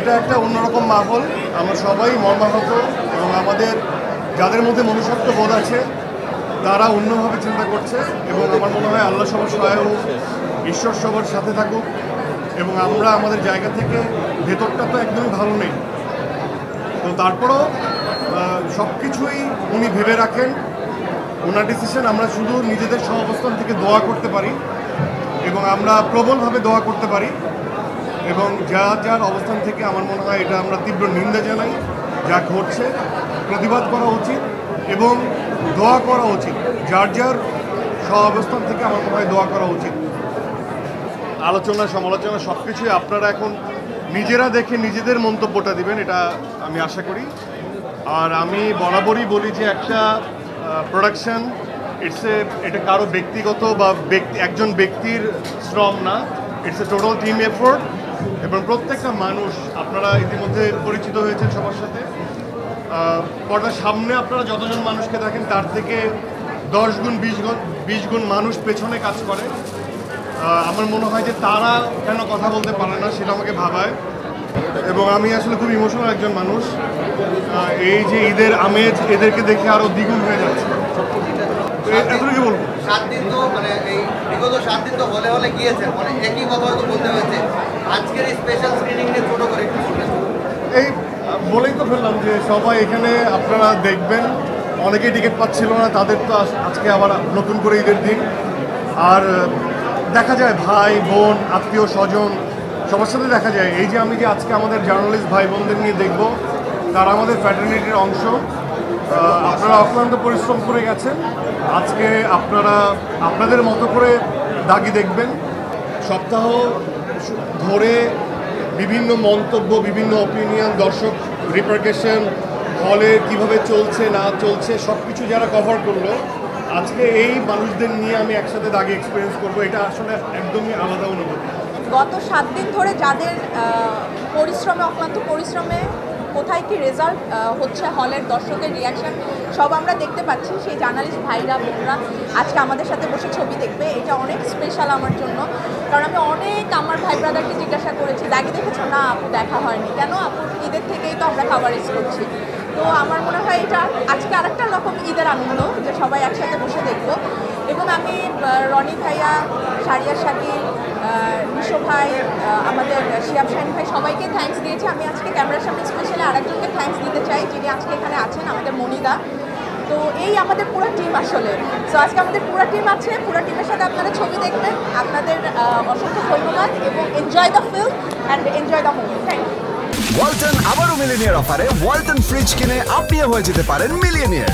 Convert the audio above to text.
এটা একটা অন্যরকম মাহল। আমরা সবাই মর্মাহত এবং আমাদের যাদের মধ্যে মনুষ্যত্ব বোধ আছে তারা অন্যভাবে চিন্তা করছে এবং আমার মনে হয় আল্লাহ সবার সহায় হোক, ঈশ্বর সবার সাথে থাকুক এবং আমরা আমাদের জায়গা থেকে ভেতরটা তো একদমই ভালো নেই, তো তারপরও সব কিছুই উনি ভেবে রাখেন, ওনার ডিসিশন। আমরা শুধু নিজেদের সহাবস্থান থেকে দোয়া করতে পারি এবং আমরা প্রবলভাবে দোয়া করতে পারি এবং যার অবস্থান থেকে আমার মনে হয় এটা আমরা তীব্র নিন্দা জানাই। যা ঘটছে প্রতিবাদ করা উচিত এবং দোয়া করা উচিত, যার সহাবস্থান থেকে আমার মনে হয় দোয়া করা উচিত। আলোচনা সমালোচনা সব কিছুই আপনারা এখন নিজেরা দেখে নিজেদের মন্তব্যটা দিবেন, এটা আমি আশা করি। আর আমি বরাবরই বলি যে একটা প্রোডাকশন এটা কারো ব্যক্তিগত বা একজন ব্যক্তির শ্রম না, it's a total team effort এবং প্রত্যেকটা মানুষ, আপনারা ইতিমধ্যে পরিচিত হয়েছেন সবার সাথে। পর্দার সামনে আপনারা যতজন মানুষকে দেখেন তার থেকে 10 গুণ 20 গুণ মানুষ পেছনে কাজ করে। আমার মনে হয় যে তারা কেন কথা বলতে পারে না সেটা আমাকে ভাবায় এবং আমি আসলে খুব ইমোশনাল একজন মানুষ। এই যে ঈদের আমেজ এদেরকে দেখে আরও দ্বিগুণ হয়ে যাচ্ছে। এতটুকু বলবো। 7 দিন তো মানে এই বিগত 7 দিন তো হলে হলে গিয়েছে, মানে একই কথা হয়তো বলতে হয়েছে। আজকের এই স্পেশাল স্ক্রিনিং নিয়ে ছোট করে একটু বলবেন। এই বলেই তো ফেললাম যে সবাই এখানে আপনারা দেখবেন, অনেকেই টিকিট পাচ্ছিল না, তাদের তো আজকে আবার নতুন করে ঈদের দিন। আর দেখা যায় ভাই বোন আত্মীয় স্বজন সবার সাথে দেখা যায়। এই যে আমি যে আজকে আমাদের জার্নালিস্ট ভাই বোনদের নিয়ে দেখব, তারা আমাদের ফ্র্যাটার্নিটির অংশ। আপনারা অক্লান্ত পরিশ্রম করে গেছেন, আজকে আপনারা আপনাদের মতো করে দাগি দেখবেন। সপ্তাহ ধরে বিভিন্ন মন্তব্য, বিভিন্ন অপিনিয়ন, দর্শক রিপারকেশন, হলে কিভাবে চলছে না চলছে সব কিছু যারা কভার করলো, আজকে এই মানুষদের নিয়ে আমি একসাথে দাগি এক্সপিরিয়েন্স করবো, এটা আসলে একদমই আলাদা অনুভূতি। গত 7 দিন ধরে যাদের পরিশ্রমে, অক্লান্ত পরিশ্রমে কোথায় কি রেজাল্ট হচ্ছে, হলের দর্শকের রিয়াকশন সব আমরা দেখতে পাচ্ছি। সেই জার্নালিস্ট ভাইরা বোনরা আজকে আমাদের সাথে বসে ছবি দেখবে, এটা অনেক স্পেশাল আমার জন্য। কারণ আমি অনেক আমার ভাই ব্রাদারকে জিজ্ঞাসা করেছি, দাগি দেখেছো? না আপু দেখা হয়নি। কেন আপু? ঈদের থেকেই তো আমরা কাভারেজ করছি। তো আমার মনে হয় এটা আজকে আরেকটা রকম ঈদের আনন্দ যে সবাই একসাথে বসে দেখবো। এবং আমি রনি ভাইয়া, সারিয়া শাকিল, নিশো ভাই, আমাদের শিয়াব শাহিন ভাই সবাইকে থ্যাঙ্কস দিয়েছি। আমি আজকে ক্যামেরার সামনে স্পেশালি আরেকজনকে থ্যাঙ্কস দিতে চাই, যিনি আজকে এখানে আছেন, আমাদের মনিদা। তো এই আমাদের পুরো টিম আসলে। সো আজকে আমাদের পুরো টিম আছে, পুরো টিমের সাথে আপনারা ছবি দেখবেন। আপনাদের অসংখ্য ধন্যবাদ এবং enjoy the film and enjoy the movie. Thank you. Walton আবারও মিলিয়নিয়ার অফারে ওয়ালটন ফ্রিজ কিনে আপনিও হয়ে যেতে পারেন মিলিয়নিয়ার।